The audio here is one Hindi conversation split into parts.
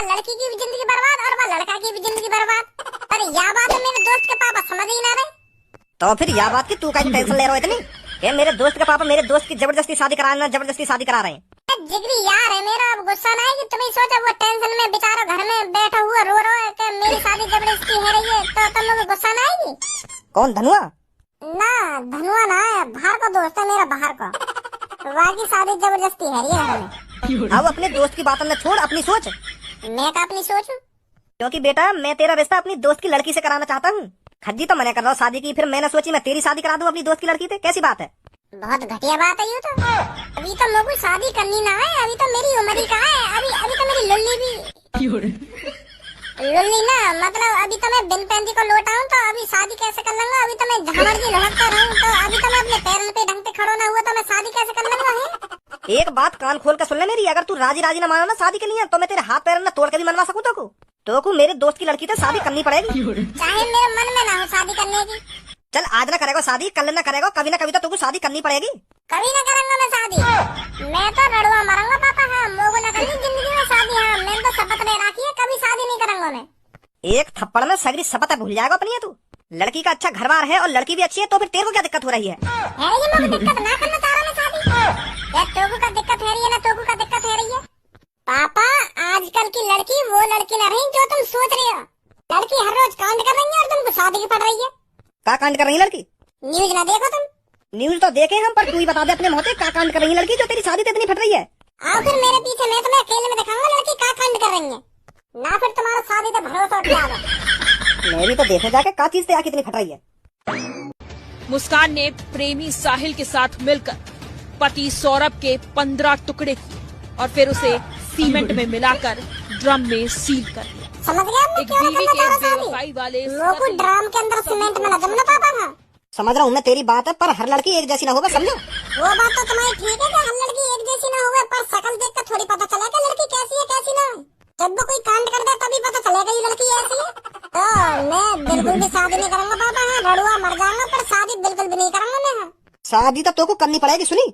लड़की की भी जिंदगी बर्बाद और वह लड़का की भी जिंदगी बर्बाद। अरे यह बात है मेरे दोस्त के पापा समझ ही ना रहे। तो फिर यह बात की तू का टेंशन ले रहा है इतनी? ये मेरे दोस्त के पापा मेरे दोस्त की जबरदस्ती शादी करा रहे हैं। जिगरी यार है मेरा, अब गुस्सा ना है कि तुम्हें सोचा वो टेंशन में बेचारा घर में बैठा हुआ रो रहा है कि मेरी शादी जबरदस्ती हो रही है, तो तुम लोग गुस्सा ना आएगी? कौन धनुआ? ना धनुआ ना है, बाहर का दोस्त है मेरा, बाहर का। बाकी शादी जबरदस्ती है ये घर में। अब अपने दोस्त की बात न छोड़, अपनी सोच। मैं का अपनी सोच हूँ? क्योंकि बेटा मैं तेरा रिश्ता अपनी दोस्त की लड़की से कराना चाहता हूँ। खज्जी तो मना कर रहा हूँ शादी की, फिर मैंने सोची मैं तेरी शादी करा दूं अपनी दोस्त की लड़की से। कैसी बात है? बहुत घटिया बात है ये तो। अभी तो मुझे शादी करनी ना है, अभी तो मेरी उम्र ही कहाँ है। अभी तो मेरी लुल्ली भी लुल्ली ना, मतलब अभी तो मैं बिन पैंती को लौटा हूँ, तो अभी शादी कैसे कर लूंगा? अभी तो मैं जहाँ मर्जी लुढ़कता रहूँ, तो अभी तो मैं अपने पैरों पे ढंग से खड़ा ना हुआ तो मैं शादी कैसे कर लूंगा? है एक बात कान खोल कर सुन ले मेरी, अगर तू राजी ना मानो ना शादी के लिए, तो मैं तेरे हाथ पैर न तोड़ के भी मनवा सकूं तो को मेरे दोस्त की लड़की से शादी करनी पड़ेगी, चाहे मेरे मन में ना हो शादी करने की। चल आज ना करेगा शादी, कल ना करेगा, कभी ना कभी तो तुमको शादी करनी पड़ेगी। कभी ना करूंगा मैं शादी, मैं तो रड़ुआ मरूंगा पापा। हाँ मोगो ना करनी जिंदगी में शादी। हाँ मैंने तो शपथ ले रखी है, कभी शादी नहीं करूंगा मैं। एक थप्पड़ में सगरी शपथ भूल जाएगा अपनी। तू लड़की का अच्छा घर बार है और लड़की भी अच्छी है, तो फिर तेरे को क्या दिक्कत हो रही है? ये दिक्कत ना करना चाह रहा मैं शादी। तोगू का दिक्कत है रही है ना, तोगू का दिक्कत है रही है पापा। आजकल की लड़की वो लड़की ना रही जो तुम सोच रहे हो। लड़की हर रोज कांड कर रही है और तुमको शादी की पड़ रही है। का कांड कर रही है लड़की? न्यूज ना देखो तुम? न्यूज तो देखे हम, पर तू ही बता दे अपने मुंह से का कांड कर रही है लड़की जो तेरी शादी पे इतनी फट रही है? आओ फिर मेरे पीछे, मैं तुम्हें अकेले में दिखाऊंगा लड़की का कांड कर रही है ना, फिर तुम्हारा शादी पे भरोसा उठ जाएगा। मैं भी तो देखने जाके का चीज से आके इतनी फट रही है। मुस्कान ने प्रेमी साहिल के साथ मिलकर पति सौरभ के 15 टुकड़े किए और फिर उसे सीमेंट में मिलाकर ड्रम में सील कर दिया। समझ गया? एक बीवी के बेवफाई वाले लोगों ड्रम के अंदर सीमेंट में जमना पापा था। समझ रहा हूँ मैं तेरी बात है, पर हर लड़की एक जैसी ना होगा, समझो? वो बात तो तुम्हारी ठीक है कि हर लड़की एक जैसी ना होगा, पर शक्ल देख कर थोड़ी पता चलेगा लड़की कैसी है कैसी ना। जब वो कोई कांड कर दे तभी पता चलेगा ये लड़की ऐसी है। तो मैं बिल्कुल भी शादी नहीं करूंगा पापा। हाँ रड़ुआ मर जाऊंगा, पर शादी बिल्कुल भी नहीं करूंगा मैं। हाँ शादी तो तुमको करनी पड़ेगी। सुनी?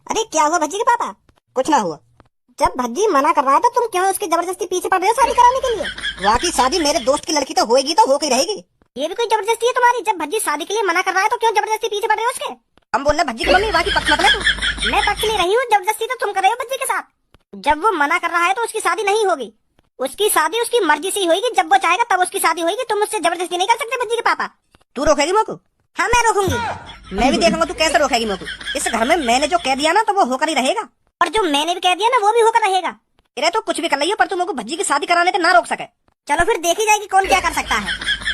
अरे क्या हुआ भज्जी के पापा? कुछ ना हुआ। जब भज्जी मना कर रहा है तो तुम क्यों उसकी जबरदस्ती पीछे पड़ रहे हो शादी कराने के लिए? वाकई शादी मेरे दोस्त की लड़की तो होएगी तो होकर रहेगी। ये भी कोई जबरदस्ती है तुम्हारी? जब भज्जी शादी के लिए मना कर रहा है तो क्यों जबरदस्ती पीछे पड़ रहे हो उसके? हम बोल रहे भज्जी की मम्मी, बाकी पक्ष मत ले तू। मैं पक्ष नहीं रही हूँ, जबरदस्ती तो तुम कर रहे हो भज्जी के साथ। जब वो मना कर रहा है तो उसकी शादी नहीं होगी। उसकी शादी उसकी मर्जी से ही होगी, जब वो चाहेगा तब उसकी शादी होगी। तुम उससे जबरदस्ती नहीं कर सकते भज्जी के पापा। तू रोकेगी मोको? हाँ मैं रोकूंगी। मैं भी देखूंगा तू कैसे रोकेगी मोको। इस घर में मैंने जो कह दिया ना तो वो होकर ही रहेगा, और जो मैंने भी कह दिया ना वो भी होकर रहेगा। अरे तो कुछ भी कर लियो, पर तुम मोको भज्जी की शादी कराने से ना रोक सके। चलो फिर देखी जाएगी कौन क्या कर सकता है।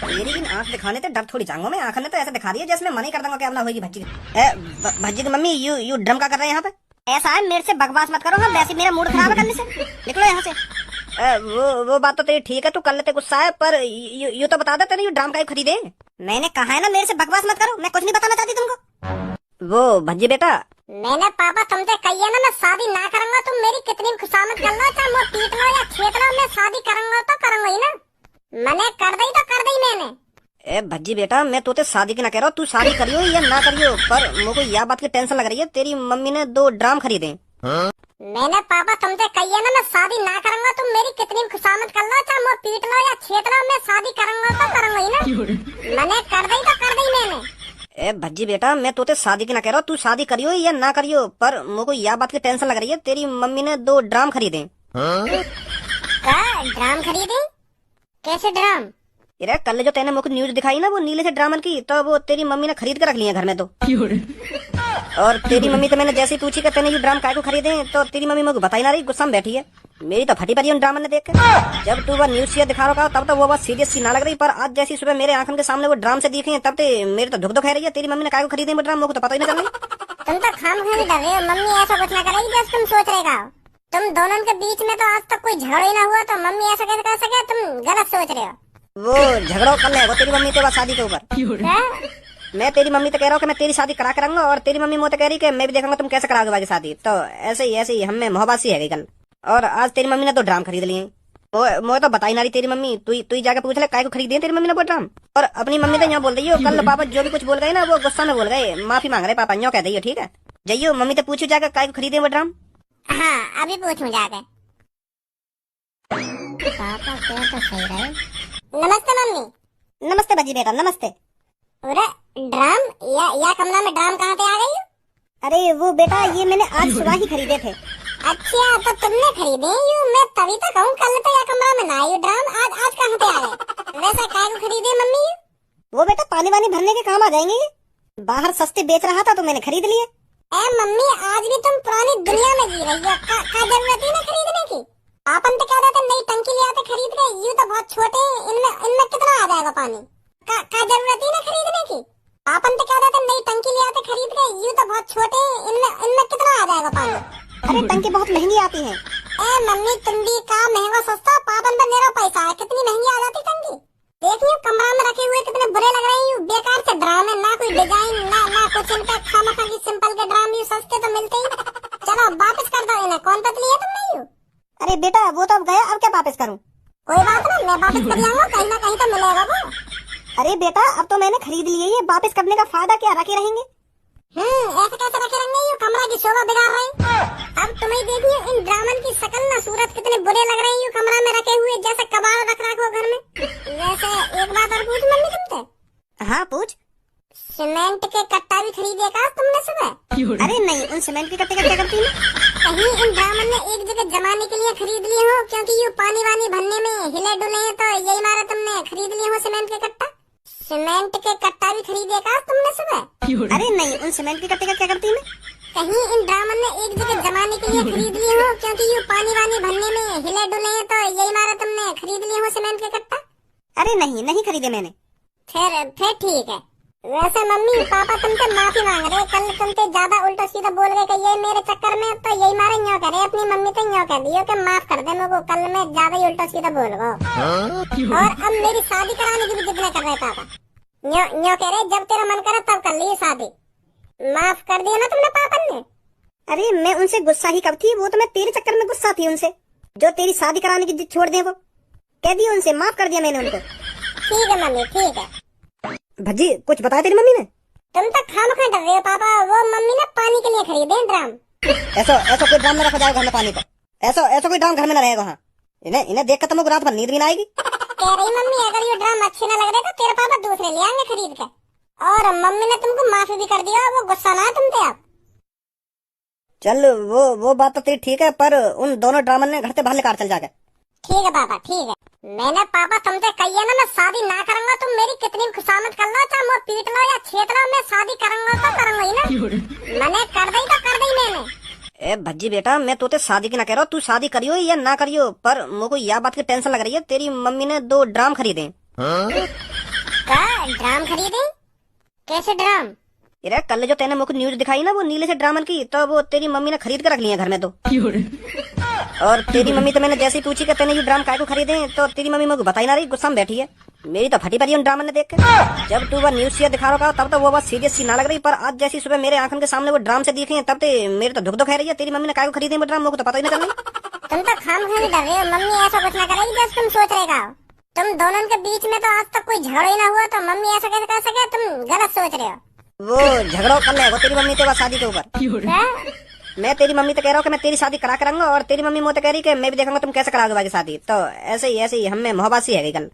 मेरी इन आंख दिखाने से डर थोड़ी जाऊंगा मैं। आंख ने तो ऐसे दिखा रही है जैसे मैं मना ही कर दूंगा कि अब ना होगी भज्जी। भज्जी की मम्मी यू ड्रम का कर रहे हैं यहाँ पे? ऐसा है, मेरे से बकवास मत करो। हाँ वैसे मेरा मूड खराब है करने से, निकलो यहाँ से। वो बात तो तेरी ठीक है, तू कर लेते गुस्सा है, पर यू तो बता दे तेरे यू ड्रम का खरीदे। मैंने कहा है ना मेरे से बकवास मत करो, मैं कुछ नहीं बताना चाहती तुमको। वो भज्जी बेटा, मैंने पापा तुमसे कही है ना मैं शादी ना करूंगा। तुम मेरी कितनी खुशामद कर लो, चाहे मुझे पीट लो या छेद लो, मैं शादी करूंगा तो करूंगा ही ना। मैंने कर दी तो कर दी मैंने। ए भज्जी बेटा, मैं तो शादी की ना कह रहा हूँ, तू शादी करियो या ना करियो, पर मुझको यह बात की टेंशन लग रही है। तेरी मम्मी ने 2 ड्राम खरीदे। मैंने पापा तुमसे कही है ना मैं शादी ना करूंगा। तुम मेरी कितनी खुशामद कर लो, चाहे मुझे पीट लो या छेद लो, मैं शादी करूंगा तो करूंगा ही ना। मैंने कर दी तो कर दी मैंने। ए भज्जी बेटा, मैं तो शादी की ना कह रहा हूँ, तू शादी करियो या ना करियो, पर मुझको यह बात की टेंशन लग रही है। तेरी मम्मी ने 2 ड्राम खरीदे। ड्राम खरीदे? कैसे ड्राम? अरे कल जो तेने मुझको न्यूज दिखाई ना वो नीले से ड्रामन की, तो वो तेरी मम्मी ने खरीद कर रख लिया घर में। तो और तेरी मम्मी तो मैंने जैसे ही पूछी कि तेने ये ड्राम काय को खरीदे, तो तेरी मम्मी मुझे बता ही ना रही, गुस्सा में बैठी है। मेरी तो फटी पड़ी उन ड्रामन ने देख के। जब तू वो न्यूज से दिखा रहा तब तो वो बात सीरियस सी ना लग रही, पर आज जैसी सुबह मेरे आंखों के सामने वो ड्राम से दिखे तब तो मेरी तो धुक धुक है रही है। तेरी मम्मी ने काय को खरीदे वो ड्राम, मुझको तो पता ही ना चल रही। तुम तो खामखा डर रहे हो। मम्मी ऐसा कुछ ना करेगी जैसे तुम सोच रहे हो। तुम दोनों के बीच में तो आज तक कोई झगड़ा ही ना हुआ, तो मम्मी ऐसा कैसे कर सके? तुम गलत सोच रहे हो। वो झगड़ा कर ले वो तेरी मम्मी के बाद शादी के ऊपर। मैं तेरी मम्मी तो कह रहा हूँ कि मैं तेरी शादी करा करूंगा, और तेरी मम्मी मुझे कह रही कि मैं भी देखूंगा तुम कैसे कराओगे बाकी शादी। तो ऐसे ही हमें मोहब्बत सी है गई कल, और आज तेरी मम्मी ने तो ड्राम खरीद लिए। मुझे तो बता ही ना रही तेरी मम्मी। तू जाके पूछ ले काय को खरीदे तेरी मम्मी ने वो ड्राम। और अपनी मम्मी तो यहाँ बोल रही हो, कल पापा जो भी कुछ बोल गए ना वो गुस्सा में बोल गए, माफी मांग रहे पापा, यो कह दी हो। ठीक है जाइयो मम्मी तो पूछो जाकर काय को खरीदे वो ड्राम। हाँ अभी पूछूं जाके। पापा क्या तो सही रहे। नमस्ते मम्मी। नमस्ते भज्जी बेटा, नमस्ते। अरे ड्राम या कमला में ड्राम कहाँ से आ गई? अरे वो बेटा ये मैंने आज सुबह ही खरीदे थे। अच्छा तो तुमने खरीदे? यू मैं तभी तो कहूँ कल तो या कमरा में ना आयु ड्राम, आज कहाँ पे आ गए? वैसा काय को खरीदे मम्मी? वो बेटा पानी वानी भरने के काम आ जाएंगे। बाहर सस्ते बेच रहा था तो मैंने खरीद लिए। ए मम्मी आज भी तुम पुरानी दुनिया में जी रही हो। का जरूरत ही ना खरीदने की। आपन तो कह रहे थे नई टंकी ले आते खरीद के, यू तो बहुत छोटे हैं, इनमें कितना आ जाएगा पानी? का जरूरत ही ना खरीदने की। आपन तो कह रहे थे नई टंकी ले आते खरीद के, यू तो बहुत छोटे हैं, इनमें कितना आ जाएगा पानी? अरे टंकी बहुत महंगी आती है। ए मम्मी तुम भी का महंगा सस्ता पापन पर मेरा पैसा है, कितनी महंगी आ जाती टंकी। देखिए कमरा में रखे हुए कितने बुरे लग रहे हैं, बेकार से ड्राम है, ना कोई डिजाइन ना कुछ, इनका खामखा की सिंपल के ड्राम यू सस्ते तो मिलते ही। चलो वापस कर दो इन्हें, कौन पतली है तुमने यू? अरे बेटा वो तो अब गया, अब क्या वापस करूं? कोई बात नहीं, मैं वापस कर लाऊंगा, कहीं ना कहीं तो मिलेगा वो। अरे बेटा अब तो मैंने खरीद लिए, ये वापस करने का फायदा क्या, रखे रहेंगे? ऐसे कैसे रखे रहेंगे, यू कमरा की शोभा बिगाड़ रहे हैं। अब तुम्हें देखिए इन ड्रामन की शकल ना सूरत कितने बुरे लग रहे हैं, यू कमरा में रखे हुए जैसे कबाड़ रख रखो घर में। वैसे एक बात और पूछ मम्मी तुमसे। हाँ पूछ। सीमेंट के कट्टा भी खरीदे का तुमने सुबह? अरे नहीं, उन सीमेंट के कट्टे का क्या करती है? कहीं इन ड्रामन ने एक जगह जमाने के लिए खरीद लिए हो, क्योंकि ये पानी वानी भरने में हिले डुले हैं, तो यही मारा तुमने खरीद लिए हो सीमेंट के कट्टा। सीमेंट के कट्टा भी खरीदे का तुमने सुबह? अरे नहीं, उन सीमेंट के कट्टे का क्या करती है? कहीं इन ड्रामन ने एक जगह जमाने के लिए खरीद लिए हो, क्योंकि ये पानी वानी भरने में हिले डुले हैं, तो यही मारा तुमने खरीद लिए हो सीमेंट के कट्टा। अरे नहीं खरीदे मैंने। फिर ठीक है। वैसे मम्मी पापा तुमसे माफी मांग रहे, कल तुमसे ज्यादा उल्टा सीधा बोल गए कि ये मेरे चक्कर में, तो यही मारे न्यों करे, अपनी मम्मी तो न्यों कह दियो कि माफ कर दे मेरे को, कल मैं ज्यादा ही उल्टा सीधा बोल गया। और अब मेरी शादी कराने की भी जिद कर रहे पापा, न्यों कह रहे जब तेरा मन करे तब कर लिए शादी। माफ कर दिया ना तुमने पापा ने? अरे मैं उनसे गुस्सा ही कब थी, वो तो मैं तेरे चक्कर में गुस्सा थी उनसे, जो तेरी शादी कराने की जिद छोड़ दे, वो कह दिया उनसे, माफ कर दिया मैंने उनको। ठीक है मम्मी ठीक है। भज्जी कुछ बताया तेरी मम्मी ने? तुम तो खामखा डर रहे हो पापा, वो मम्मी ने पानी के लिए खरीदे ड्राम। ऐसा कोई ड्राम में रखा जाएगा घर में पानी का? ऐसा कोई ड्राम घर में न रहेगा। हाँ इन्हें देख कर तुमको रात भर नींद भी ना आएगी। कह रही मम्मी अगर ये ड्राम अच्छे न लग रहे तो तेरे पापा दूसरे ले आएंगे खरीद के। और मम्मी ने तुमको माफी भी कर दिया, वो गुस्सा ना है तुम पे अब। चल वो बात तो तेरी ठीक है, पर उन दोनों ड्रामन ने घर से बाहर निकाल चल जाकर। ठीक है पापा ठीक है। मैंने पापा तुमसे कही है ना मैं शादी ना करूंगा, तुम मेरी कितनी खुशामद कर लो, चाहे मुझे पीट लो या छेद लो, मैं शादी करूंगा तो करूंगा ही ना। मैंने कर दी तो कर दी मैंने। ए भज्जी बेटा मैं तोते शादी की ना कह रहा हूँ, तू शादी करियो या ना करियो, पर मुझको यह बात की टेंशन लग रही है, तेरी मम्मी ने 2 ड्राम खरीदे। ड्राम खरीदे? कैसे ड्राम? अरे कल जो तेने मुझको न्यूज दिखाई ना वो नीले से ड्रामन की, तो वो तेरी मम्मी ने खरीद कर रख लिया घर में। तो और तेरी मम्मी तो मैंने जैसे ही पूछी कि तेने ये ड्राम काय को खरीदे, तो तेरी मम्मी मुझे बताई ना रही, गुस्सा में बैठी है। मेरी तो फटी पड़ी उन ड्रामन ने देख के। जब तू वो न्यूज से दिखा रहा तब तो वो बात सीरियस सी ना लग रही, पर आज जैसी सुबह मेरे आंखों के सामने वो ड्राम से दिखे तब तो मेरे तो धुक रही है। तेरी मम्मी ने काय को खरीदे वो ड्राम, मुझको तो पता ही नहीं चल रही। तुम तो खामखा डर रहे हो, मम्मी ऐसा कुछ ना करेगी जैसे तुम सोच रहे हो। तुम दोनों के बीच में तो आज तक कोई झगड़ा ही ना हुआ, तो मम्मी ऐसा कैसे कर सके? तुम गलत सोच रहे हो। वो झगड़ा कर ले वो तेरी मम्मी के शादी के ऊपर। मैं तेरी मम्मी तो कह रहा हूँ कि मैं तेरी शादी करा करूंगा, और तेरी मम्मी मुझे कह रही कि मैं भी देखूंगा तुम कैसे कराओगे शादी। तो ऐसे ही हमें मोहब्बत सी है कल।